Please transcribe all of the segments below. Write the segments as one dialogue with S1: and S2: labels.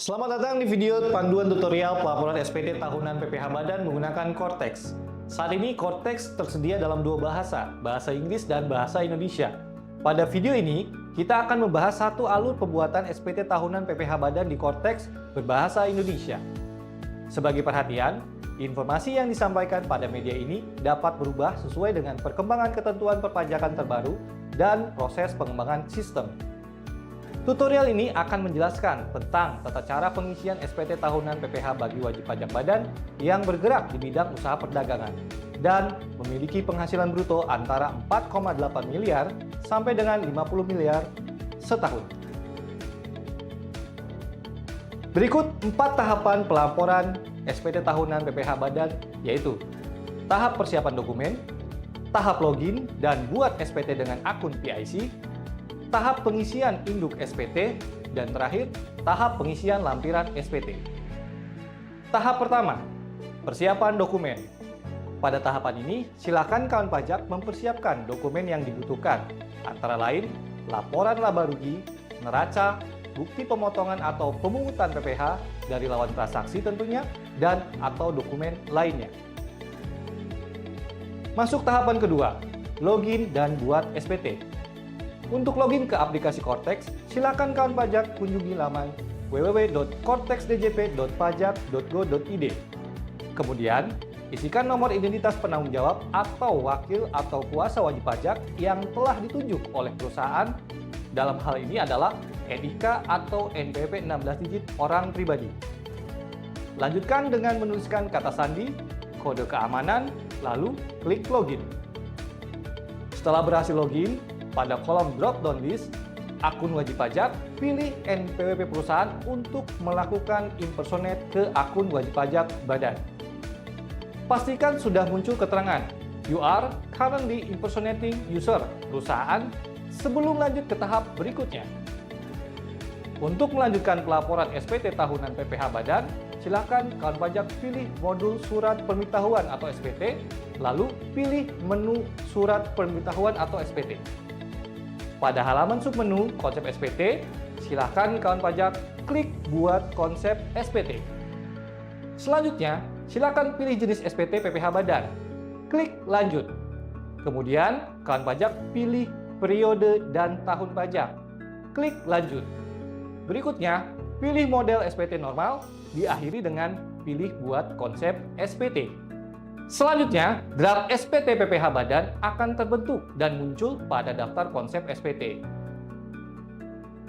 S1: Selamat datang di video panduan tutorial pelaporan SPT tahunan PPh Badan menggunakan Cortex. Saat ini Cortex tersedia dalam dua bahasa, bahasa Inggris dan bahasa Indonesia. Pada video ini, kita akan membahas satu alur pembuatan SPT tahunan PPh Badan di Cortex berbahasa Indonesia. Sebagai perhatian, informasi yang disampaikan pada media ini dapat berubah sesuai dengan perkembangan ketentuan perpajakan terbaru dan proses pengembangan sistem. Tutorial ini akan menjelaskan tentang tata cara pengisian SPT tahunan PPh bagi wajib pajak badan yang bergerak di bidang usaha perdagangan dan memiliki penghasilan bruto antara 4,8 miliar sampai dengan 50 miliar setahun. Berikut 4 tahapan pelaporan SPT tahunan PPh Badan, yaitu tahap persiapan dokumen, tahap login dan buat SPT dengan akun PIC, tahap pengisian induk SPT, dan terakhir, tahap pengisian lampiran SPT. Tahap pertama, persiapan dokumen. Pada tahapan ini, silakan kawan pajak mempersiapkan dokumen yang dibutuhkan, antara lain laporan laba rugi, neraca, bukti pemotongan atau pemungutan PPh dari lawan transaksi tentunya, dan atau dokumen lainnya. Masuk tahapan kedua, login dan buat SPT. Untuk login ke aplikasi Cortex, silakan kawan pajak kunjungi laman www.cortexdjp.pajak.go.id. Kemudian, isikan nomor identitas penanggung jawab atau wakil atau kuasa wajib pajak yang telah ditunjuk oleh perusahaan. Dalam hal ini adalah NIK atau NPWP 16 digit orang pribadi. Lanjutkan dengan menuliskan kata sandi, kode keamanan, lalu klik login. Setelah berhasil login, pada kolom drop-down list, akun wajib pajak, pilih NPWP perusahaan untuk melakukan impersonate ke akun wajib pajak badan. Pastikan sudah muncul keterangan, "You are currently impersonating user perusahaan" sebelum lanjut ke tahap berikutnya. Untuk melanjutkan pelaporan SPT tahunan PPh Badan, silakan kawan pajak pilih modul surat pemberitahuan atau SPT, lalu pilih menu surat pemberitahuan atau SPT. Pada halaman submenu konsep SPT, silakan kawan pajak klik buat konsep SPT. Selanjutnya, silakan pilih jenis SPT PPh Badan. Klik lanjut. Kemudian, kawan pajak pilih periode dan tahun pajak. Klik lanjut. Berikutnya, pilih model SPT normal, diakhiri dengan pilih buat konsep SPT. Selanjutnya, draft SPT PPh Badan akan terbentuk dan muncul pada daftar konsep SPT.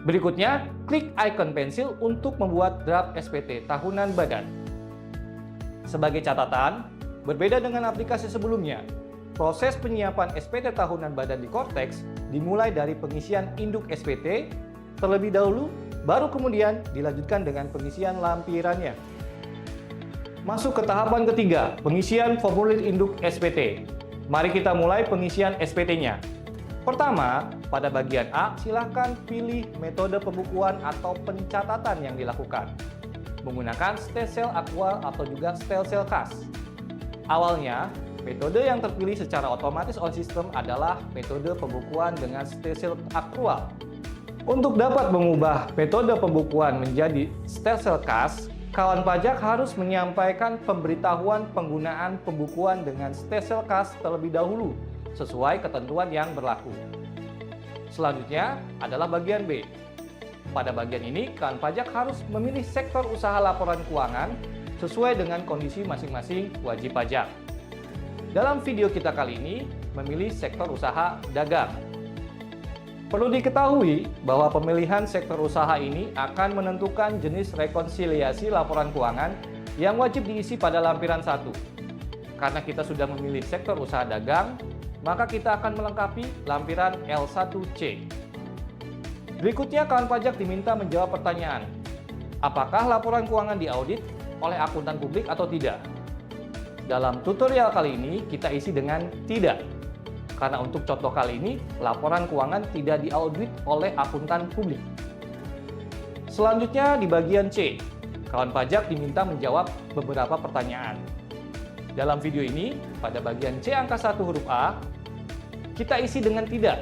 S1: Berikutnya, klik icon pensil untuk membuat draft SPT tahunan badan. Sebagai catatan, berbeda dengan aplikasi sebelumnya, proses penyiapan SPT tahunan badan di Cortex dimulai dari pengisian induk SPT terlebih dahulu, baru kemudian dilanjutkan dengan pengisian lampirannya. Masuk ke tahapan ketiga, pengisian formulir induk SPT. Mari kita mulai pengisian SPT-nya. Pertama, pada bagian A, silakan pilih metode pembukuan atau pencatatan yang dilakukan menggunakan stelsel aktual atau juga stelsel kas. Awalnya, metode yang terpilih secara otomatis oleh sistem adalah metode pembukuan dengan stelsel aktual. Untuk dapat mengubah metode pembukuan menjadi stelsel kas, kawan pajak harus menyampaikan pemberitahuan penggunaan pembukuan dengan stelsel kas terlebih dahulu, sesuai ketentuan yang berlaku. Selanjutnya adalah bagian B. Pada bagian ini, kawan pajak harus memilih sektor usaha laporan keuangan sesuai dengan kondisi masing-masing wajib pajak. Dalam video kita kali ini, memilih sektor usaha dagang. Perlu diketahui bahwa pemilihan sektor usaha ini akan menentukan jenis rekonsiliasi laporan keuangan yang wajib diisi pada lampiran 1. Karena kita sudah memilih sektor usaha dagang, maka kita akan melengkapi lampiran L1C. Berikutnya, kawan pajak diminta menjawab pertanyaan, apakah laporan keuangan diaudit oleh akuntan publik atau tidak? Dalam tutorial kali ini, kita isi dengan tidak. Karena untuk contoh kali ini, laporan keuangan tidak diaudit oleh akuntan publik. Selanjutnya di bagian C, kawan pajak diminta menjawab beberapa pertanyaan. Dalam video ini, pada bagian C angka 1 huruf A, kita isi dengan tidak.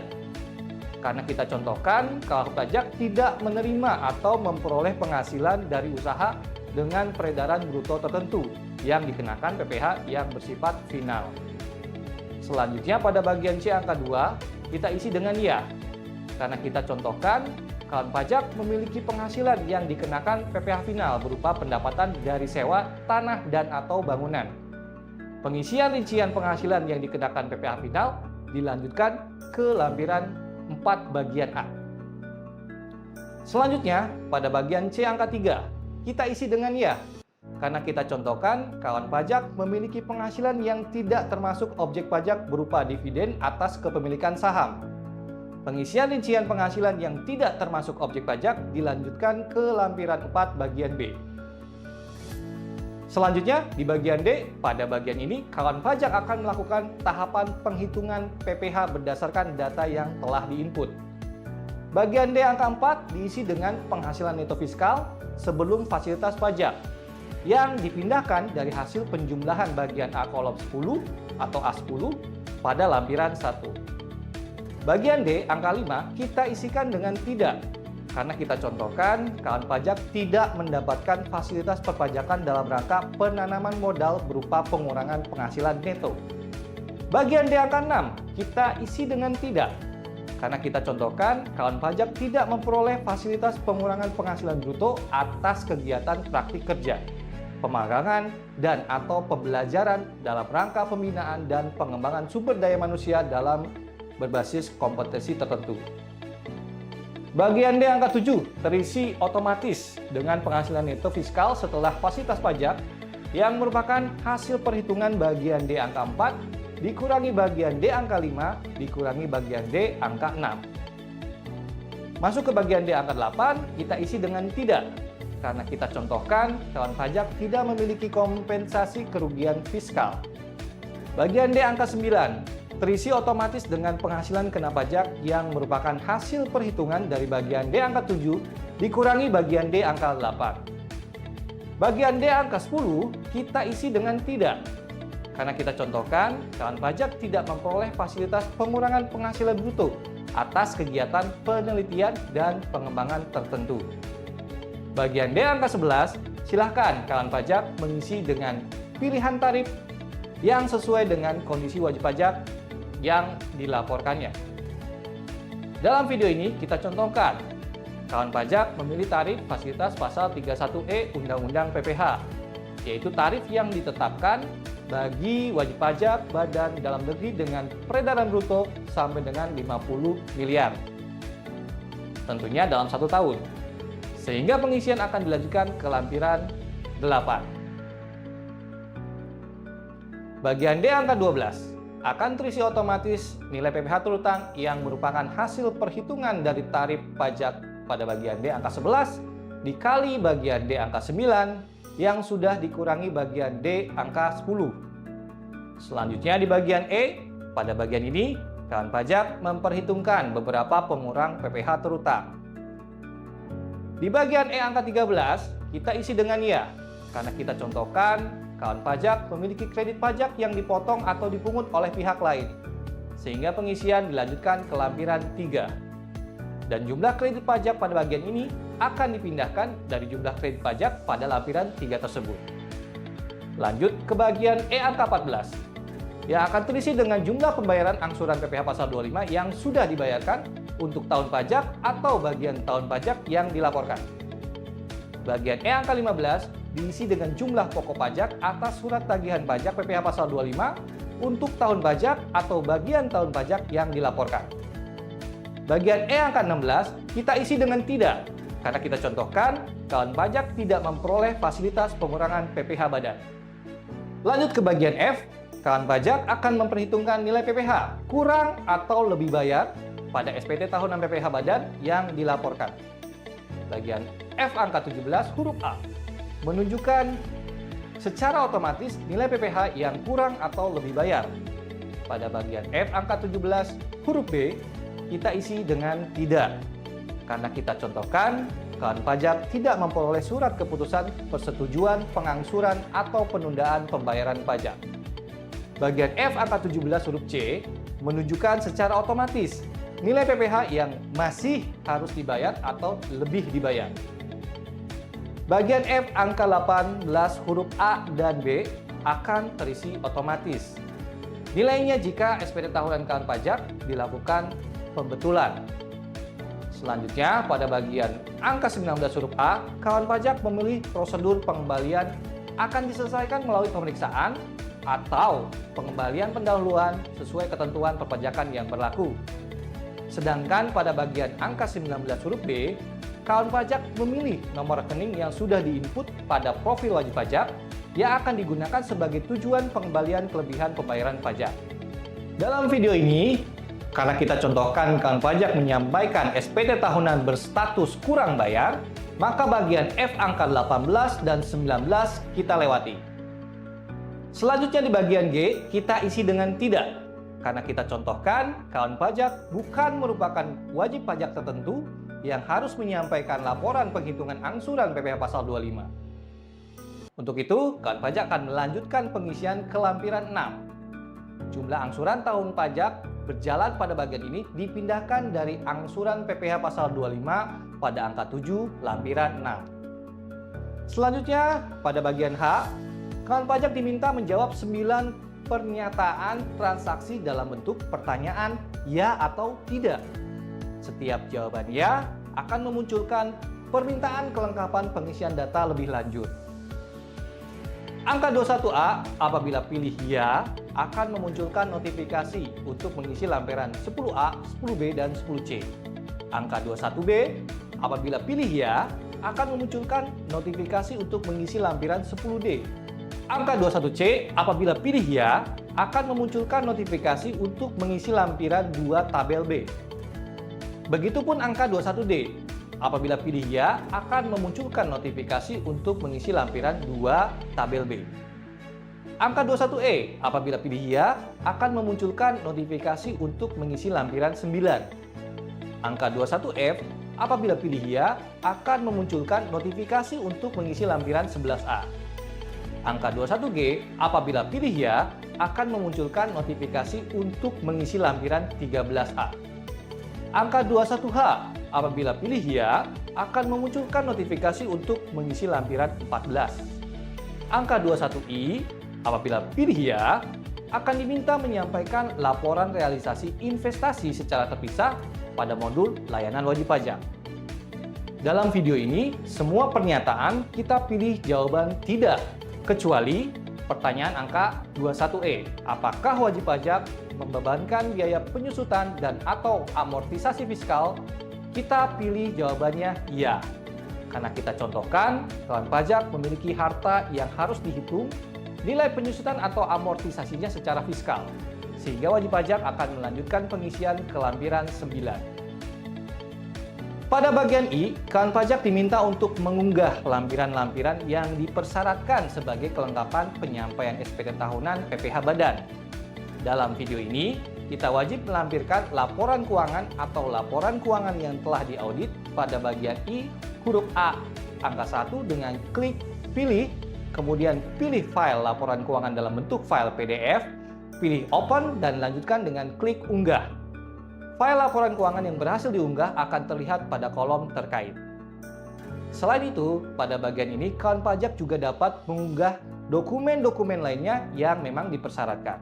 S1: karena kita contohkan kalau pajak tidak menerima atau memperoleh penghasilan dari usaha dengan peredaran bruto tertentu yang dikenakan PPh yang bersifat final. Selanjutnya pada bagian C angka 2, kita isi dengan ya, karena kita contohkan kawan pajak memiliki penghasilan yang dikenakan PPh final berupa pendapatan dari sewa tanah dan atau bangunan. Pengisian rincian penghasilan yang dikenakan PPh final dilanjutkan ke lampiran 4 bagian A. Selanjutnya, pada bagian C angka 3, kita isi dengan ya, karena kita contohkan kawan pajak memiliki penghasilan yang tidak termasuk objek pajak berupa dividen atas kepemilikan saham. Pengisian rincian penghasilan yang tidak termasuk objek pajak dilanjutkan ke lampiran 4 bagian B. Selanjutnya, di bagian D, pada bagian ini, kawan pajak akan melakukan tahapan penghitungan PPh berdasarkan data yang telah diinput. Bagian D angka 4 diisi dengan penghasilan neto fiskal sebelum fasilitas pajak, yang dipindahkan dari hasil penjumlahan bagian A kolom 10 atau A10 pada lampiran 1. Bagian D angka 5 kita isikan dengan tidak, karena kita contohkan kawan pajak tidak mendapatkan fasilitas perpajakan dalam rangka penanaman modal berupa pengurangan penghasilan neto. Bagian D angka 6 kita isi dengan tidak, karena kita contohkan kawan pajak tidak memperoleh fasilitas pengurangan penghasilan bruto atas kegiatan praktik kerja, pemagangan, dan atau pembelajaran dalam rangka pembinaan dan pengembangan sumber daya manusia dalam berbasis kompetensi tertentu. Bagian D angka 7 terisi otomatis dengan penghasilan neto fiskal setelah fasilitas pajak yang merupakan hasil perhitungan bagian D angka 4 dikurangi bagian D angka 5 dikurangi bagian D angka 6. Masuk ke bagian D angka 8, kita isi dengan tidak, karena kita contohkan kawan pajak tidak memiliki kompensasi kerugian fiskal. Bagian D angka 9 terisi otomatis dengan penghasilan kena pajak yang merupakan hasil perhitungan dari bagian D angka 7 dikurangi bagian D angka 8. Bagian D angka 10 kita isi dengan tidak, karena kita contohkan kawan pajak tidak memperoleh fasilitas pengurangan penghasilan bruto atas kegiatan penelitian dan pengembangan tertentu. Bagian D angka 11, silahkan kawan pajak mengisi dengan pilihan tarif yang sesuai dengan kondisi wajib pajak yang dilaporkannya. Dalam video ini kita contohkan kawan pajak memilih tarif fasilitas pasal 31E Undang-Undang PPh, yaitu tarif yang ditetapkan bagi wajib pajak badan dalam negeri dengan peredaran bruto sampai dengan 50 miliar. Tentunya dalam 1 tahun. Sehingga pengisian akan dilanjutkan ke lampiran 8. Bagian D angka 12 akan terisi otomatis nilai PPh terutang yang merupakan hasil perhitungan dari tarif pajak pada bagian D angka 11 dikali bagian D angka 9 yang sudah dikurangi bagian D angka 10. Selanjutnya di bagian E, pada bagian ini kawan pajak memperhitungkan beberapa pengurang PPh terutang. Di bagian E angka 13 kita isi dengan ya, karena kita contohkan kawan pajak memiliki kredit pajak yang dipotong atau dipungut oleh pihak lain, sehingga pengisian dilanjutkan ke lampiran 3. Dan jumlah kredit pajak pada bagian ini akan dipindahkan dari jumlah kredit pajak pada lampiran 3 tersebut. Lanjut ke bagian E angka 14, yang akan terisi dengan jumlah pembayaran angsuran PPh pasal 25 yang sudah dibayarkan untuk tahun pajak atau bagian tahun pajak yang dilaporkan. Bagian E angka 15 diisi dengan jumlah pokok pajak atas surat tagihan pajak PPh pasal 25 untuk tahun pajak atau bagian tahun pajak yang dilaporkan. Bagian E angka 16 kita isi dengan tidak, karena kita contohkan kawan pajak tidak memperoleh fasilitas pengurangan PPh badan. Lanjut ke bagian F, kawan pajak akan memperhitungkan nilai PPh kurang atau lebih bayar pada SPT tahunan PPh badan yang dilaporkan. Bagian F angka 17 huruf A menunjukkan secara otomatis nilai PPh yang kurang atau lebih bayar. Pada bagian F angka 17 huruf B kita isi dengan tidak, karena kita contohkan kawan pajak tidak memperoleh surat keputusan persetujuan pengangsuran atau penundaan pembayaran pajak. Bagian F angka 17 huruf C menunjukkan secara otomatis nilai PPh yang masih harus dibayar atau lebih dibayar. Bagian F angka 18 huruf A dan B akan terisi otomatis. Nilainya jika SPT tahunan kawan pajak dilakukan pembetulan. Selanjutnya, pada bagian angka 19 huruf A, kawan pajak memilih prosedur pengembalian akan diselesaikan melalui pemeriksaan atau pengembalian pendahuluan sesuai ketentuan perpajakan yang berlaku. Sedangkan pada bagian angka 19 huruf B, kawan pajak memilih nomor rekening yang sudah diinput pada profil wajib pajak yang akan digunakan sebagai tujuan pengembalian kelebihan pembayaran pajak. Dalam video ini, karena kita contohkan kawan pajak menyampaikan SPT tahunan berstatus kurang bayar, maka bagian F angka 18 dan 19 kita lewati. Selanjutnya di bagian G, kita isi dengan tidak. Karena kita contohkan, kawan pajak bukan merupakan wajib pajak tertentu yang harus menyampaikan laporan penghitungan angsuran PPh pasal 25. Untuk itu, kawan pajak akan melanjutkan pengisian ke lampiran 6. Jumlah angsuran tahun pajak berjalan pada bagian ini dipindahkan dari angsuran PPh pasal 25 pada angka 7 lampiran 6. Selanjutnya, pada bagian H, kawan pajak diminta menjawab 9 pernyataan transaksi dalam bentuk pertanyaan ya atau tidak. Setiap jawaban ya akan memunculkan permintaan kelengkapan pengisian data lebih lanjut. Angka 21A apabila pilih ya akan memunculkan notifikasi untuk mengisi lampiran 10A, 10B, dan 10C. Angka 21B apabila pilih ya akan memunculkan notifikasi untuk mengisi lampiran 10D. Angka 21C apabila pilih ya akan memunculkan notifikasi untuk mengisi lampiran 2 tabel B. Begitupun angka 21D apabila pilih ya akan memunculkan notifikasi untuk mengisi lampiran 2 tabel B. Angka 21E apabila pilih ya akan memunculkan notifikasi untuk mengisi lampiran 9. Angka 21F apabila pilih ya akan memunculkan notifikasi untuk mengisi lampiran 11A. Angka 21G apabila pilih ya akan memunculkan notifikasi untuk mengisi lampiran 13A. Angka 21H apabila pilih ya akan memunculkan notifikasi untuk mengisi lampiran 14. Angka 21I apabila pilih ya akan diminta menyampaikan laporan realisasi investasi secara terpisah pada modul layanan wajib pajak. Dalam video ini, semua pernyataan kita pilih jawaban tidak, kecuali pertanyaan angka 21E. Apakah wajib pajak membebankan biaya penyusutan dan atau amortisasi fiskal? Kita pilih jawabannya ya. Karena kita contohkan, kawan pajak memiliki harta yang harus dihitung, nilai penyusutan atau amortisasinya secara fiskal, sehingga wajib pajak akan melanjutkan pengisian ke lampiran 9. Pada bagian I, kawan pajak diminta untuk mengunggah lampiran-lampiran yang dipersyaratkan sebagai kelengkapan penyampaian SPT tahunan PPh Badan. Dalam video ini, kita wajib melampirkan laporan keuangan atau laporan keuangan yang telah diaudit pada bagian I, huruf A, angka 1 dengan klik pilih, kemudian pilih file laporan keuangan dalam bentuk file PDF, pilih open, dan lanjutkan dengan klik unggah. File laporan keuangan yang berhasil diunggah akan terlihat pada kolom terkait. Selain itu, pada bagian ini kawan pajak juga dapat mengunggah dokumen-dokumen lainnya yang memang dipersyaratkan.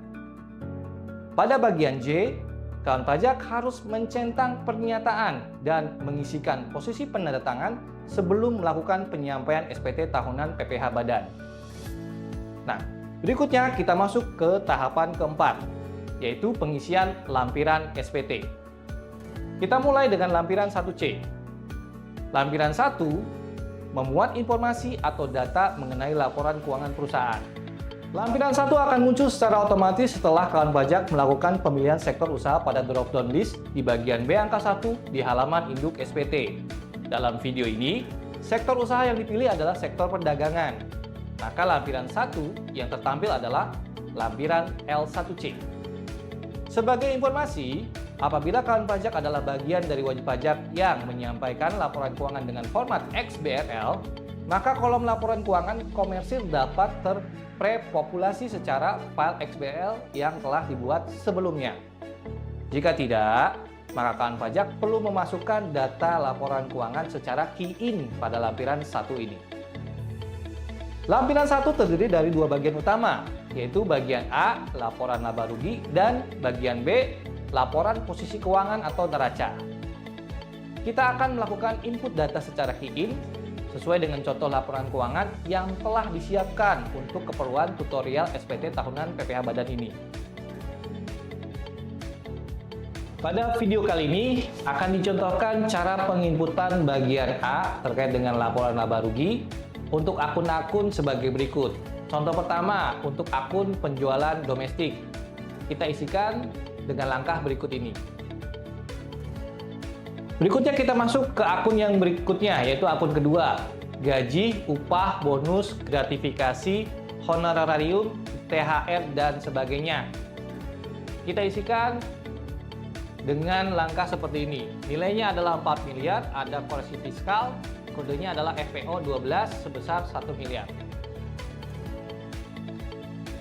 S1: Pada bagian J, kawan pajak harus mencentang pernyataan dan mengisikan posisi penandatangan sebelum melakukan penyampaian SPT tahunan PPh Badan. Nah, berikutnya kita masuk ke tahapan keempat, yaitu pengisian lampiran SPT. Kita mulai dengan lampiran 1C. Lampiran 1 memuat informasi atau data mengenai laporan keuangan perusahaan. Lampiran 1 akan muncul secara otomatis setelah kawan pajak melakukan pemilihan sektor usaha pada drop-down list di bagian B angka 1 di halaman induk SPT. Dalam video ini, sektor usaha yang dipilih adalah sektor perdagangan. Maka lampiran 1 yang tertampil adalah lampiran L1C. Sebagai informasi, apabila kawan pajak adalah bagian dari wajib pajak yang menyampaikan laporan keuangan dengan format XBRL, maka kolom laporan keuangan komersil dapat terprepopulasi secara file XBRL yang telah dibuat sebelumnya. Jika tidak, maka kawan pajak perlu memasukkan data laporan keuangan secara key-in pada lampiran 1 ini. Lampiran 1 terdiri dari 2 bagian utama, yaitu bagian A, laporan laba rugi, dan bagian B, laporan posisi keuangan atau neraca. Kita akan melakukan input data secara key-in sesuai dengan contoh laporan keuangan yang telah disiapkan untuk keperluan tutorial SPT tahunan PPh Badan ini. Pada video kali ini akan dicontohkan cara penginputan bagian A terkait dengan laporan laba rugi untuk akun-akun sebagai berikut. Contoh pertama untuk akun penjualan domestik. Kita isikan dengan langkah berikut ini. Berikutnya kita masuk ke akun yang berikutnya, yaitu akun kedua. Gaji, upah, bonus, gratifikasi, honorarium, THR, dan sebagainya. Kita isikan dengan langkah seperti ini. Nilainya adalah 4 miliar, ada koreksi fiskal, kodenya adalah FPO 12 sebesar 1 miliar.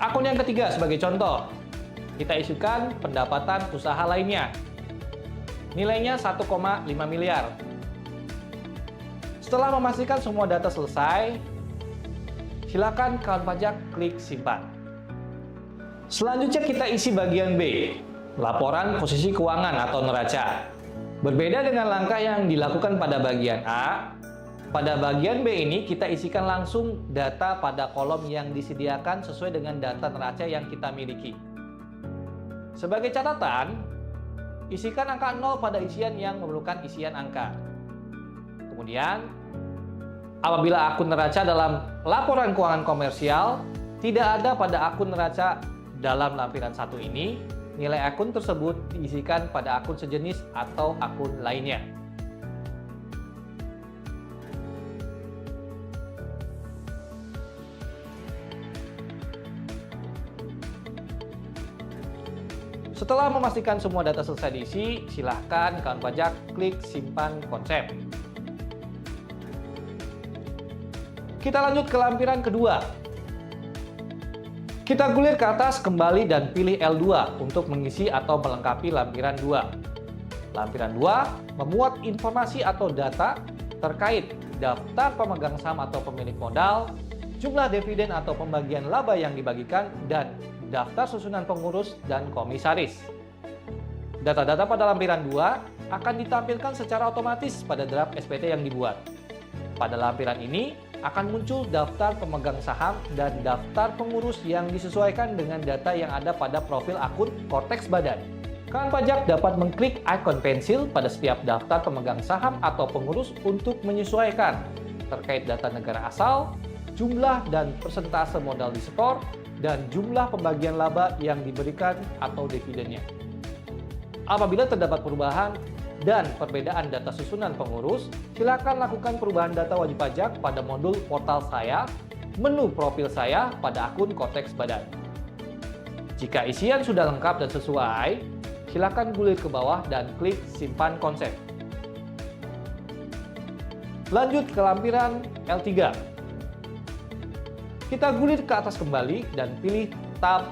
S1: Akun yang ketiga sebagai contoh, kita isikan pendapatan usaha lainnya. Nilainya 1,5 miliar. Setelah memastikan semua data selesai, silakan kawan pajak klik simpan. Selanjutnya kita isi bagian B, laporan posisi keuangan atau neraca. Berbeda dengan langkah yang dilakukan pada bagian A, pada bagian B ini kita isikan langsung data pada kolom yang disediakan sesuai dengan data neraca yang kita miliki. Sebagai catatan, isikan angka 0 pada isian yang memerlukan isian angka. Kemudian, apabila akun neraca dalam laporan keuangan komersial tidak ada pada akun neraca dalam lampiran 1 ini, nilai akun tersebut diisikan pada akun sejenis atau akun lainnya. Setelah memastikan semua data selesai diisi, silahkan kawan pajak klik simpan konsep. Kita lanjut ke lampiran kedua. Kita gulir ke atas kembali dan pilih L2 untuk mengisi atau melengkapi lampiran 2. Lampiran 2 memuat informasi atau data terkait daftar pemegang saham atau pemilik modal, jumlah dividen atau pembagian laba yang dibagikan, dan daftar susunan pengurus dan komisaris. Data-data pada lampiran 2 akan ditampilkan secara otomatis pada draft SPT yang dibuat. Pada lampiran ini akan muncul daftar pemegang saham dan daftar pengurus yang disesuaikan dengan data yang ada pada profil akun Korteks Badan. Kawan pajak dapat mengklik ikon pensil pada setiap daftar pemegang saham atau pengurus untuk menyesuaikan terkait data negara asal, jumlah dan persentase modal disetor, dan jumlah pembagian laba yang diberikan atau dividennya. Apabila terdapat perubahan dan perbedaan data susunan pengurus, silakan lakukan perubahan data wajib pajak pada modul portal saya, menu profil saya pada akun Korteks Badan. Jika isian sudah lengkap dan sesuai, silakan gulir ke bawah dan klik simpan konsep. Lanjut ke lampiran L3. Kita gulir ke atas kembali dan pilih tab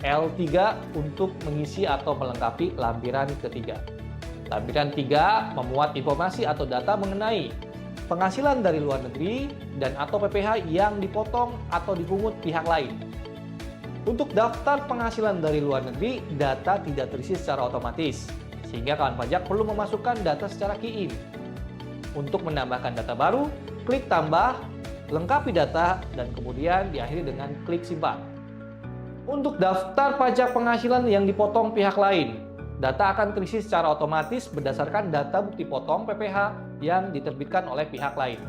S1: L3 untuk mengisi atau melengkapi lampiran ketiga. Lampiran 3 memuat informasi atau data mengenai penghasilan dari luar negeri dan atau PPh yang dipotong atau dipungut pihak lain. Untuk daftar penghasilan dari luar negeri, data tidak terisi secara otomatis, sehingga kawan pajak perlu memasukkan data secara key-in. Untuk menambahkan data baru, klik tambah, lengkapi data, dan kemudian diakhiri dengan klik simpan. Untuk daftar pajak penghasilan yang dipotong pihak lain, data akan terisi secara otomatis berdasarkan data bukti potong PPh yang diterbitkan oleh pihak lain.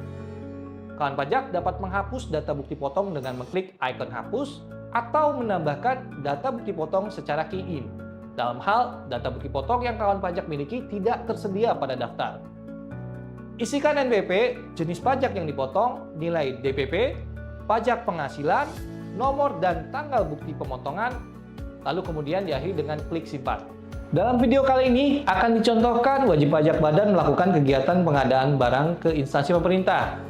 S1: Kawan pajak dapat menghapus data bukti potong dengan mengklik ikon hapus atau menambahkan data bukti potong secara key-in. Dalam hal data bukti potong yang kawan pajak miliki tidak tersedia pada daftar. Isikan NBP, jenis pajak yang dipotong, nilai DPP, pajak penghasilan, nomor dan tanggal bukti pemotongan, lalu kemudian diakhiri dengan klik simpan. Dalam video kali ini akan dicontohkan wajib pajak badan melakukan kegiatan pengadaan barang ke instansi pemerintah.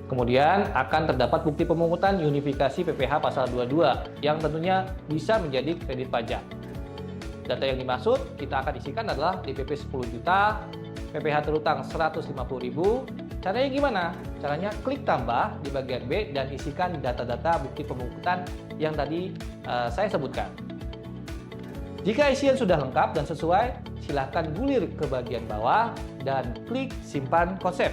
S1: Kemudian akan terdapat bukti pemungutan unifikasi PPh pasal 22 yang tentunya bisa menjadi kredit pajak. Data yang dimaksud kita akan isikan adalah DPP 10 juta, PPh terutang 150.000. Caranya gimana? Caranya klik tambah di bagian B dan isikan data-data bukti pemungkutan yang tadi saya sebutkan. Jika isian sudah lengkap dan sesuai, silahkan gulir ke bagian bawah dan klik simpan konsep.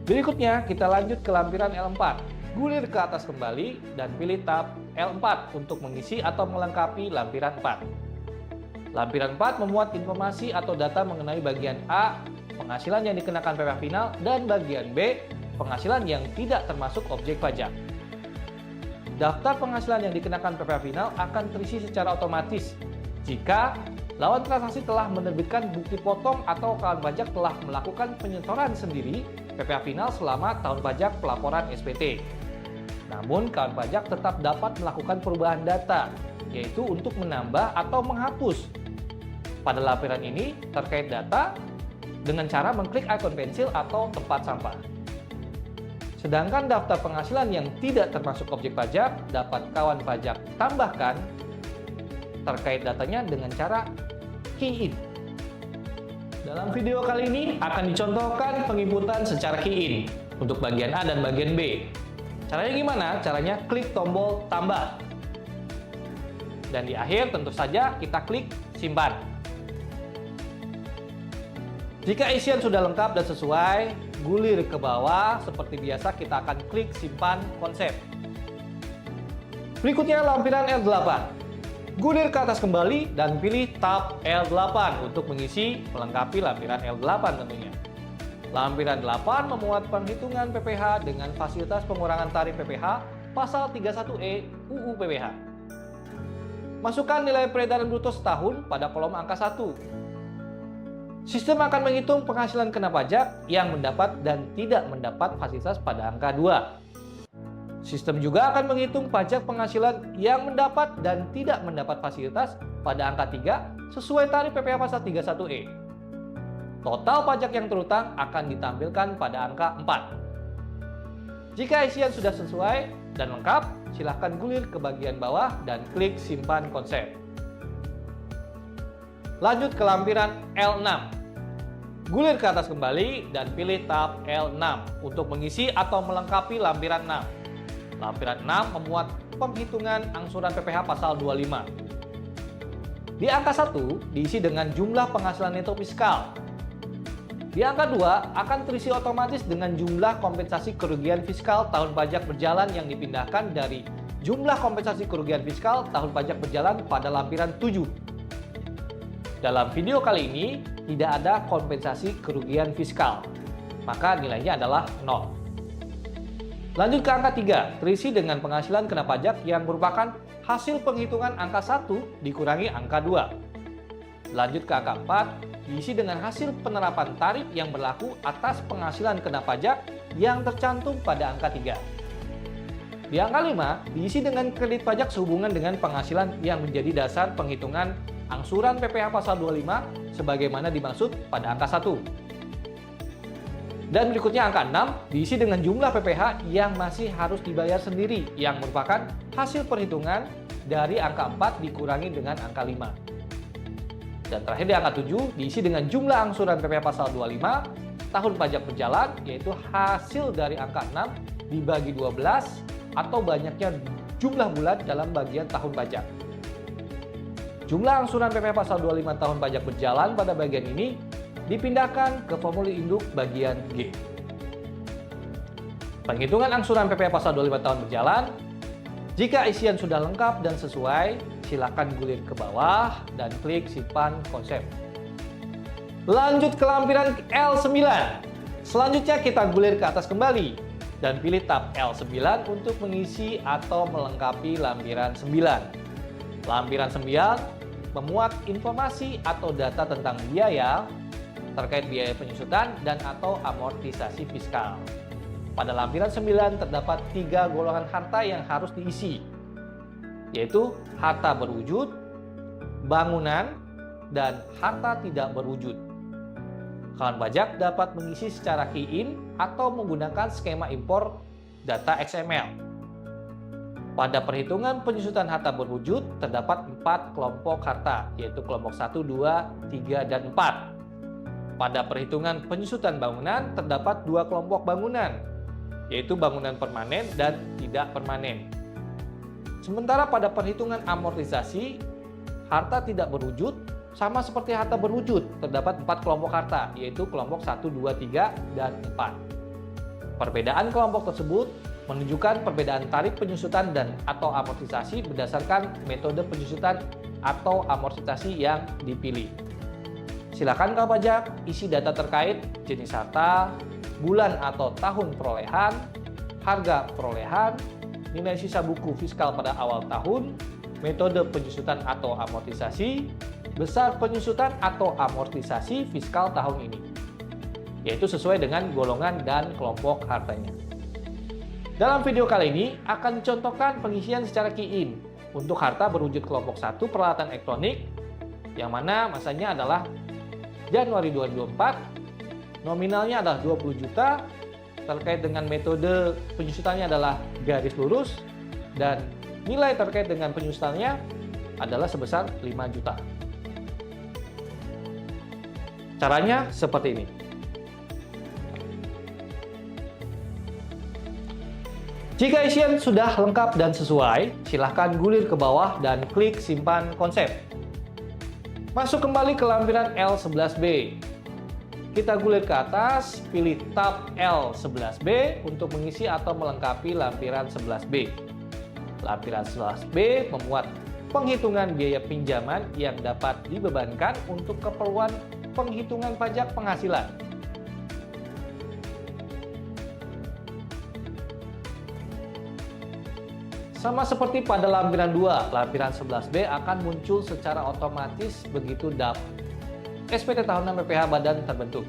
S1: Berikutnya kita lanjut ke lampiran L4. Gulir ke atas kembali dan pilih tab L4 untuk mengisi atau melengkapi lampiran 4. Lampiran 4 memuat informasi atau data mengenai bagian A, penghasilan yang dikenakan PPh final, dan bagian B, penghasilan yang tidak termasuk objek pajak. Daftar penghasilan yang dikenakan PPh final akan terisi secara otomatis jika lawan transaksi telah menerbitkan bukti potong atau kawan pajak telah melakukan penyetoran sendiri PPh final selama tahun pajak pelaporan SPT. Namun, kawan pajak tetap dapat melakukan perubahan data, yaitu untuk menambah atau menghapus. Pada lampiran ini, terkait data dengan cara mengklik ikon pensil atau tempat sampah. Sedangkan daftar penghasilan yang tidak termasuk objek pajak dapat kawan pajak tambahkan terkait datanya dengan cara key in. Dalam video kali ini akan dicontohkan penginputan secara key in untuk bagian A dan bagian B. Caranya gimana? Caranya klik tombol tambah. Dan di akhir tentu saja kita klik simpan. Jika isian sudah lengkap dan sesuai, gulir ke bawah. Seperti biasa kita akan klik simpan konsep. Berikutnya lampiran L8. Gulir ke atas kembali dan pilih tab L8 untuk mengisi melengkapi lampiran L8 tentunya. Lampiran 8 memuat penghitungan PPh dengan fasilitas pengurangan tarif PPh pasal 31E UU PPh. Masukkan nilai peredaran bruto setahun pada kolom angka 1. Sistem akan menghitung penghasilan kena pajak yang mendapat dan tidak mendapat fasilitas pada angka 2. Sistem juga akan menghitung pajak penghasilan yang mendapat dan tidak mendapat fasilitas pada angka 3 sesuai tarif PPh pasal 31E. Total pajak yang terutang akan ditampilkan pada angka 4. Jika isian sudah sesuai dan lengkap, silahkan gulir ke bagian bawah dan klik simpan konsep. Lanjut ke lampiran L6. Gulir ke atas kembali dan pilih tab L6 untuk mengisi atau melengkapi lampiran 6. Lampiran 6 memuat penghitungan angsuran PPh pasal 25. Di angka 1 diisi dengan jumlah penghasilan neto fiskal. Di angka 2 akan terisi otomatis dengan jumlah kompensasi kerugian fiskal tahun pajak berjalan yang dipindahkan dari jumlah kompensasi kerugian fiskal tahun pajak berjalan pada lampiran 7. Dalam video kali ini tidak ada kompensasi kerugian fiskal, maka nilainya adalah 0. Lanjut ke angka 3, terisi dengan penghasilan kena pajak yang merupakan hasil penghitungan angka 1 dikurangi angka 2. Lanjut ke angka 4, diisi dengan hasil penerapan tarif yang berlaku atas penghasilan kena pajak yang tercantum pada angka 3. Di angka 5, diisi dengan kredit pajak sehubungan dengan penghasilan yang menjadi dasar penghitungan angsuran PPh pasal 25 sebagaimana dimaksud pada angka 1. Dan berikutnya angka 6, diisi dengan jumlah PPh yang masih harus dibayar sendiri yang merupakan hasil perhitungan dari angka 4 dikurangi dengan angka 5. Dan terakhir di angka 7 diisi dengan jumlah angsuran PPh pasal 25 tahun pajak berjalan, yaitu hasil dari angka 6 dibagi 12 atau banyaknya jumlah bulan dalam bagian tahun pajak. Jumlah angsuran PPh pasal 25 tahun pajak berjalan pada bagian ini dipindahkan ke formulir induk bagian G. Penghitungan angsuran PPh pasal 25 tahun berjalan. Jika isian sudah lengkap dan sesuai, silakan gulir ke bawah dan klik simpan konsep. Lanjut ke lampiran L9. Selanjutnya kita gulir ke atas kembali dan pilih tab L9 untuk mengisi atau melengkapi lampiran 9. Lampiran 9 memuat informasi atau data tentang biaya terkait biaya penyusutan dan atau amortisasi fiskal. Pada lampiran 9 terdapat 3 golongan harta yang harus diisi, yaitu harta berwujud, bangunan, dan harta tidak berwujud. Kawan pajak dapat mengisi secara key in atau menggunakan skema impor data XML. Pada perhitungan penyusutan harta berwujud, terdapat 4 kelompok harta, yaitu kelompok 1, 2, 3, dan 4. Pada perhitungan penyusutan bangunan, terdapat 2 kelompok bangunan, yaitu bangunan permanen dan tidak permanen. Sementara pada perhitungan amortisasi, harta tidak berwujud sama seperti harta berwujud, terdapat 4 kelompok harta, yaitu kelompok 1, 2, 3, dan 4. Perbedaan kelompok tersebut menunjukkan perbedaan tarif penyusutan dan atau amortisasi berdasarkan metode penyusutan atau amortisasi yang dipilih. Silakan kawan pajak isi data terkait jenis harta, bulan atau tahun perolehan, harga perolehan, nilai sisa buku fiskal pada awal tahun, metode penyusutan atau amortisasi, besar penyusutan atau amortisasi fiskal tahun ini, yaitu sesuai dengan golongan dan kelompok hartanya. Dalam video kali ini akan dicontohkan pengisian secara key-in untuk harta berwujud kelompok 1 peralatan elektronik, yang mana masanya adalah Januari 2024, nominalnya adalah 20 juta, terkait dengan metode penyusutannya adalah garis lurus, dan nilai terkait dengan penyusutannya adalah sebesar 5 juta. Caranya seperti ini. Jika isian sudah lengkap dan sesuai, silahkan gulir ke bawah dan klik simpan konsep. Masuk kembali ke lampiran L11B. Kita gulir ke atas, pilih tab L11B untuk mengisi atau melengkapi lampiran 11B. Lampiran 11B memuat penghitungan biaya pinjaman yang dapat dibebankan untuk keperluan penghitungan pajak penghasilan. Sama seperti pada lampiran 2, lampiran 11B akan muncul secara otomatis begitu DAP SPT tahunan PPh Badan terbentuk.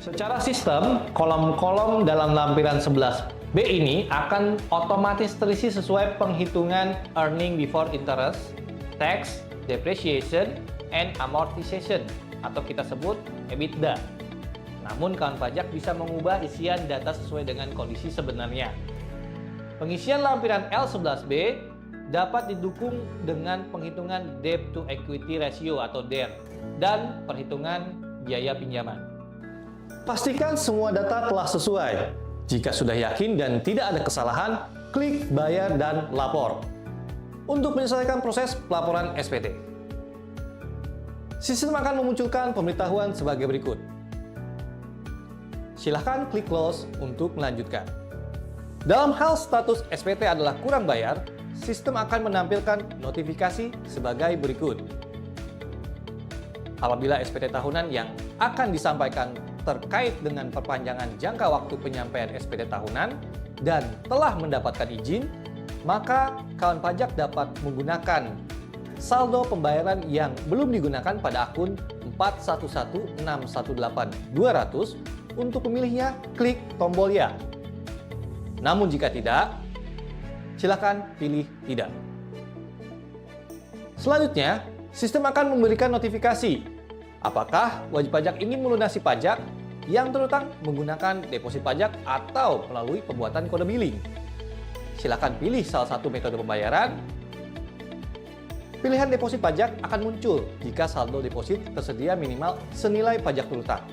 S1: Secara sistem, kolom-kolom dalam lampiran 11B ini akan otomatis terisi sesuai penghitungan earning before interest, tax, depreciation, and amortization, atau kita sebut EBITDA. Namun kawan pajak bisa mengubah isian data sesuai dengan kondisi sebenarnya. Pengisian lampiran L11B dapat didukung dengan penghitungan debt to equity ratio atau DER dan perhitungan biaya pinjaman. Pastikan semua data telah sesuai. Jika sudah yakin dan tidak ada kesalahan, klik bayar dan lapor untuk menyelesaikan proses pelaporan SPT. Sistem akan memunculkan pemberitahuan sebagai berikut. Silahkan klik close untuk melanjutkan. Dalam hal status SPT adalah kurang bayar, sistem akan menampilkan notifikasi sebagai berikut. Apabila SPT tahunan yang akan disampaikan terkait dengan perpanjangan jangka waktu penyampaian SPT tahunan dan telah mendapatkan izin, maka kawan pajak dapat menggunakan saldo pembayaran yang belum digunakan pada akun 411618-200 untuk memilihnya, klik tombol ya. Namun jika tidak, silakan pilih tidak. Selanjutnya, sistem akan memberikan notifikasi apakah wajib pajak ingin melunasi pajak yang terutang menggunakan deposit pajak atau melalui pembuatan kode billing. Silakan pilih salah satu metode pembayaran. Pilihan deposit pajak akan muncul jika saldo deposit tersedia minimal senilai pajak terutang.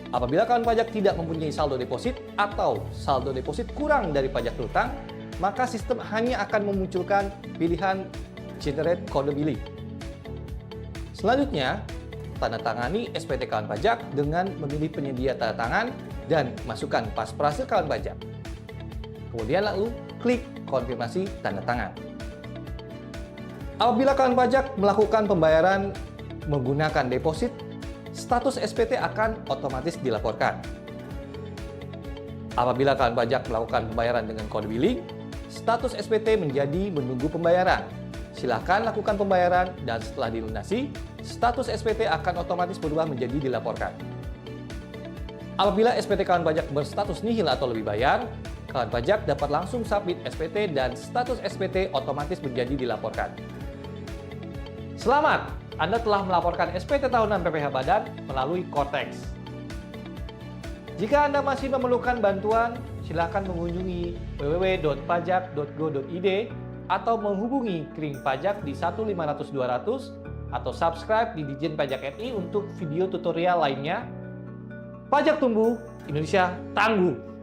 S1: Apabila kawan pajak tidak mempunyai saldo deposit atau saldo deposit kurang dari pajak terutang, maka sistem hanya akan memunculkan pilihan Generate Kode Billing. Selanjutnya, tanda tangani SPT kawan pajak dengan memilih penyedia tanda tangan dan masukkan pasprase kawan pajak. Kemudian lalu klik konfirmasi tanda tangan. Apabila kawan pajak melakukan pembayaran menggunakan deposit, status SPT akan otomatis dilaporkan. Apabila kawan pajak melakukan pembayaran dengan kode billing, status SPT menjadi menunggu pembayaran. Silakan lakukan pembayaran dan setelah dilunasi, status SPT akan otomatis berubah menjadi dilaporkan. Apabila SPT kawan pajak berstatus nihil atau lebih bayar, kawan pajak dapat langsung submit SPT dan status SPT otomatis menjadi dilaporkan. Selamat! Anda telah melaporkan SPT tahunan PPh Badan melalui Cortex. Jika Anda masih memerlukan bantuan, silakan mengunjungi www.pajak.go.id atau menghubungi Kring Pajak di 1500200 atau subscribe di Ditjen Pajak RI untuk video tutorial lainnya. Pajak tumbuh, Indonesia tangguh!